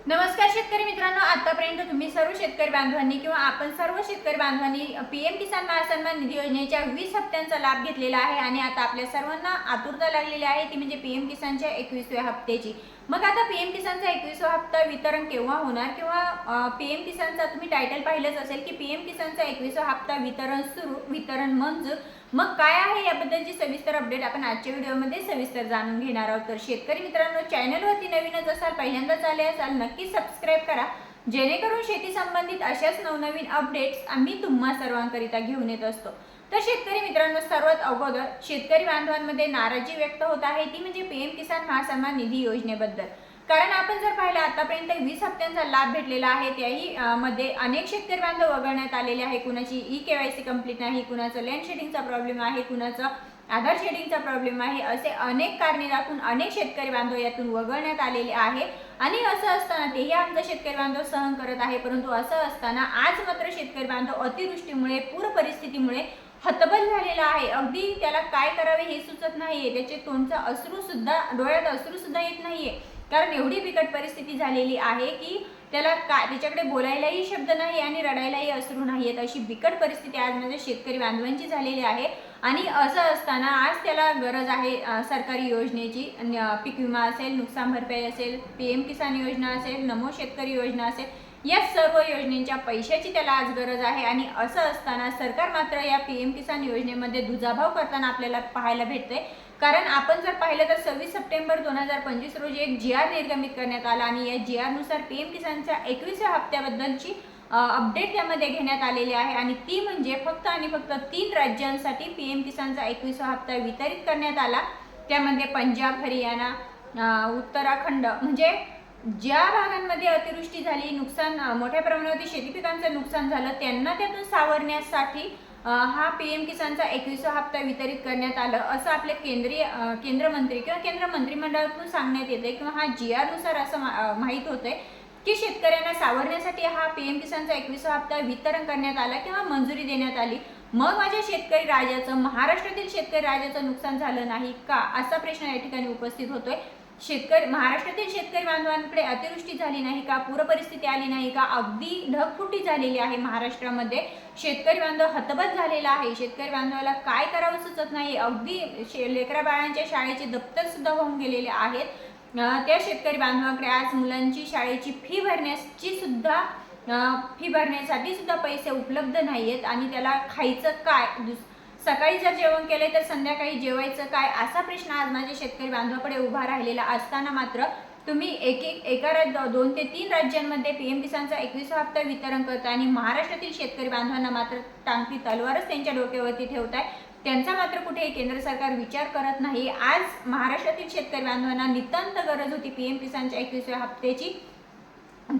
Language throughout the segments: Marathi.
नमस्कार शेतकरी मित्रांनो, आतापर्यंत तुम्ही सर्व शेतकरी बांधवांनी किंवा आपण सर्व शेतकरी बांधवांनी पीएम किसान महासन्मान निधी योजनेच्या 20 हप्त्यांचा लाभ घेतलेला आहे आणि आता आपल्या सर्वांना आतुरता लागलेली आहे ती म्हणजे पीएम किसानच्या 21व्या हप्त्याची। मग आता पीएम किसानचा 21वा हप्ता वितरण केव्हा होणार किंवा पीएम किसानचा तुम्ही टायटल पाहिलंच असेल की पीएम किसानचा 21वा हप्ता वितरण सुरू, वितरण मंजूर। मग काय आहे याबद्दलची सविस्तर अपडेट आपण आजच्या व्हिडिओमध्ये सविस्तर जाणून घेणार आहोत। तर शेतकरी मित्रांनो, चॅनलवरती नवीनच असाल, पहिल्यांदाच आले असाल, नक्की सबस्क्राइब करा जेणेकरून शेती संबंधित अशाच नवनवीन अपडेट्स आम्ही तुम्हा सर्वांकरिता घेऊन येत असतो। तर शेतकरी मित्रांनो, सर्वात अगोदर शेतकरी बांधवांमध्ये नाराजी व्यक्त होत आहे ती म्हणजे पीएम किसान महासन्मान निधी योजनेबद्दल। कारण आपण जर पाहिलं आतापर्यंत 20 हप्त्यांचा लाभ भेटलेला आहे, त्याही मध्ये अनेक शेतकरी बांधव वगळण्यात आलेले आहे। कुणाची ई-केवायसी कंप्लीट नाही, कुणाचं लँड शेडिंगचा प्रॉब्लेम आहे, कुणाचा आधार शेडिंगचा प्रॉब्लेम आहे, असे अनेक कारणे दाखवून अनेक शेतकरी बांधव यातून वगळण्यात आलेले आहे। आणि असं असताना तेही आमचा शेतकरी बांधव सहन करत आहे, परंतु असं असताना आज मात्र शेतकरी बांधव अतिवृष्टीमुळे, पूर परिस्थितीमुळे हतबल झालेला आहे। अगदी त्याला काय करावे हे सुचत नाहीये, त्याचे तोंडचा अश्रू सुद्धा, डोळ्यात अश्रू सुद्धा येत नाहीये, कारण एवढी बिकट परिस्थिती झालेली आहे की त्याला काय, त्याच्याकडे बोलायलाही शब्द नाही आणि रडायलाही अश्रू नाहीयेत, अशी बिकट परिस्थिती आज म्हणजे शेतकरी बांधवांची झालेली आहे। आणि असं असताना आज त्याला गरज आहे सरकारी योजनेची, पीक विमा असेल, नुकसान भरपाई असेल, पीएम किसान योजना असेल, नमो शेतकरी योजना असेल, या सर्व योजनेच्या पैशाची त्याला आज गरज आहे। आणि असं असताना सरकार मात्र या पीएम किसान योजनेमध्ये दुजाभाव करताना आपल्याला पाहायला भेटते। कारण आपण जर पाहिलं तर 26 सप्टेंबर 2025 रोजी एक जी-आर निर्गमित करण्यात आला आणि या जी-आर नुसार पीएम किसानच्या 21व्या हप्त्याबद्दलची अपडेट त्यामध्ये घेण्यात आलेली आहे आणि ती म्हणजे फक्त आणि फक्त 3 राज्यांसाठी पीएम किसानचा 21वा हप्ता वितरित करण्यात आला। त्यामध्ये पंजाब, हरियाणा, उत्तराखंड, म्हणजे ज्या भागांमध्ये अतिवृष्टी झाली, नुकसान मोठ्या प्रमाणावरती शेती पिकांचं नुकसान झालं, त्यांना त्यातून सावरण्यासाठी हा पीएम किसानचा 21वा हप्ता वितरित करण्यात आलं, असं आपले केंद्र मंत्री किंवा केंद्र मंत्रिमंडळातून सांगण्यात येते किंवा हा जी-आर नुसार असं माहीत होतंय की शेतकऱ्यांना सावरण्यासाठी हा पीएम किसानचा 21वा हप्ता वितरण करण्यात आला किंवा मंजुरी देण्यात आली। मग माझ्या शेतकरी राजाचं, महाराष्ट्रातील शेतकरी राजाचं नुकसान झालं नाही का, असा प्रश्न या ठिकाणी उपस्थित होतोय। महाराष्ट्रातील शेतकरी बांधवांकडे अतिवृष्टी झाली नाही का, पूर परिस्थिती आली नाही का, अगदी ढगफुटी झालेली आहे महाराष्ट्रामध्ये, शेतकरी बांधव हतबल झालेला आहे, शेतकरी बांधवाला काय करावं सुचत नाही, अगदी लेकरा बाळांच्या शाळेचे दप्तर सुद्धा वाहून गेलेले आहेत। त्या शेतकरी बांधवांकडे आज मुलांची शाळेची फी भरण्यासाठी सुद्धा पैसे उपलब्ध नाहीयेत आणि त्याला खायचं काय, सकाळी जर जेवण केले तर संध्याकाळी जेवायचं काय, असा प्रश्न आज माझ्या शेतकरी बांधवाकडे उभा राहिलेला असताना मात्र तुम्ही एका 2 ते 3 राज्यांमध्ये पीएम किसानचा 21वा हप्ता वितरण करता आणि महाराष्ट्रातील शेतकरी बांधवांना मात्र टांगती तलवारच त्यांच्या डोक्यावरती ठेवताय। त्यांचा मात्र कुठेही केंद्र सरकार विचार करत नाही। आज महाराष्ट्रातील शेतकरी बांधवांना नितांत गरज होती पीएम किसानच्या 21व्या हप्त्याची,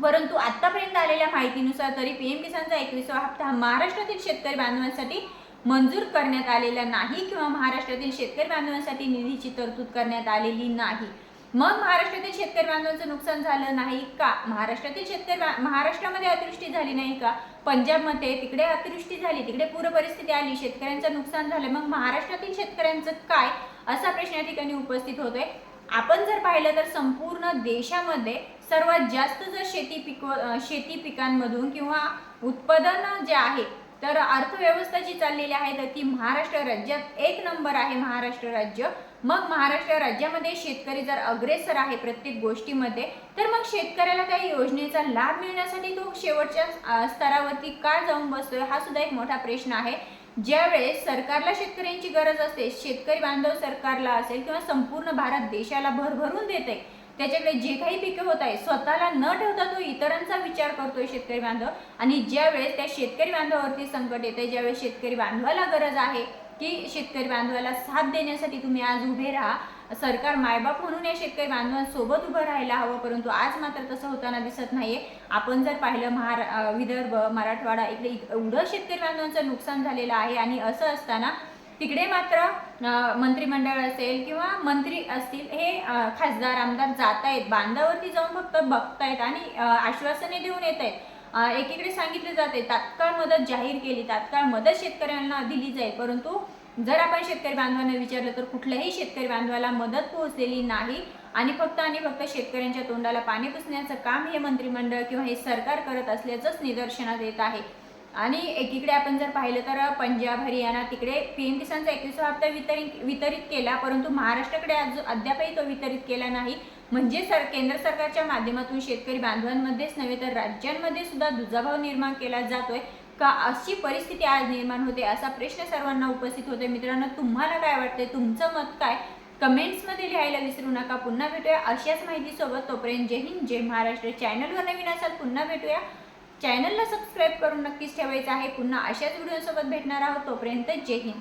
परंतु आतापर्यंत आलेल्या माहितीनुसार तरी पीएम किसानचा 21वा हप्ता महाराष्ट्रातील शेतकरी बांधवांसाठी मंजूर करण्यात आलेला नाही किंवा महाराष्ट्रातील शेतकरी बांधवांसाठी निधीची तरतूद करण्यात आलेली नाही। मग महाराष्ट्रातील शेतकरी बांधवांचं नुकसान झालं नाही का, महाराष्ट्रामध्ये अतिवृष्टी झाली नाही का, पंजाबमध्ये तिकडे अतिवृष्टी झाली, तिकडे पूर परिस्थिती आली, शेतकऱ्यांचं नुकसान झालं, मग महाराष्ट्रातील शेतकऱ्यांचं काय, असा प्रश्न या ठिकाणी उपस्थित होतोय। आपण जर पाहिलं तर संपूर्ण देशामध्ये सर्वात जास्त जर शेती पिकांमधून किंवा उत्पादन जे आहे तर अर्थव्यवस्था जी चाललेली आहे तर ती महाराष्ट्र राज्यात 1 नंबर आहे महाराष्ट्र राज्य। मग महाराष्ट्र राज्यामध्ये शेतकरी जर अग्रेसर आहे प्रत्येक गोष्टीमध्ये, तर मग शेतकऱ्याला त्या योजनेचा लाभ मिळण्यासाठी तो शेवटच्या स्तरावरती का जाऊन बसतोय, हा सुद्धा एक मोठा प्रश्न आहे। ज्यावेळेस सरकारला शेतकऱ्यांची गरज असते, शेतकरी बांधव सरकारला असेल किंवा संपूर्ण भारत देशाला भरभरून देते, त्याच्याकडे जे काही पिके होत आहे स्वतःला न ठेवता तो इतरांचा विचार करतोय शेतकरी बांधव। आणि ज्यावेळेस त्या शेतकरी बांधवावरती संकट येते, ज्यावेळेस शेतकरी बांधवाला गरज आहे की शेतकरी बांधवाला साथ देण्यासाठी तुम्ही आज उभे राहा, सरकार मायबाप म्हणून या शेतकरी बांधवांसोबत उभं राहायला हवं, परंतु आज मात्र तसं होताना दिसत नाहीये। आपण जर पाहिलं विदर्भ, मराठवाडा, इकडे एवढं शेतकरी बांधवांचं नुकसान झालेलं आहे आणि असं असताना तिकडे मात्र मंत्रिमंडळ असेल किंवा मंत्री असतील, हे खासदार आमदार जात आहेत, बांधावरती जाऊन फक्त बघतायत आणि आश्वासने देऊन येत आहेत। एकीकडे सांगितले जाते तात्काळ मदत जाहीर केली, तात्काळ मदत शेतकऱ्यांना दिली जाईल, परंतु जर आपण शेतकरी बांधवांना विचारलं तर कुठल्याही शेतकरी बांधवाला मदत पोहोचलेली नाही। आणि फक्त शेतकऱ्यांच्या तोंडाला पाणी पुसण्याचं काम हे मंत्रिमंडळ किंवा हे सरकार करत असल्याचंच निदर्शनात येत आहे। आणि एकीकडे आपण जर पाहिलं तर पंजाब हरियाणा तिकडे पीएम किसानचा 21वा हप्ता वितरित केला, परंतु महाराष्ट्राकडे अद्यापही तो वितरित केला नाही। म्हणजे केंद्र सरकारच्या माध्यमातून शेतकरी बांधवांमध्येच नव्हे तर राज्यांमध्ये सुद्धा दुजाभाव निर्माण केला जातोय का, अशी परिस्थिती आज निर्माण होते असा प्रश्न सर्वांना उपस्थित होते। मित्रांनो, तुम्हाला काय वाटते, तुमचं मत काय, कमेंट्समध्ये लिहायला विसरू नका। पुन्हा भेटूया अशाच माहितीसोबत, तोपर्यंत जय हिंद जय महाराष्ट्र। चॅनलवर नवीन असाल पुन्हा भेटूया, चॅनलला सबस्क्राईब करून नक्कीच ठेवायचं आहे। पुन्हा अशाच व्हिडिओसोबत भेटणार आहोत, तोपर्यंत जय हिंद।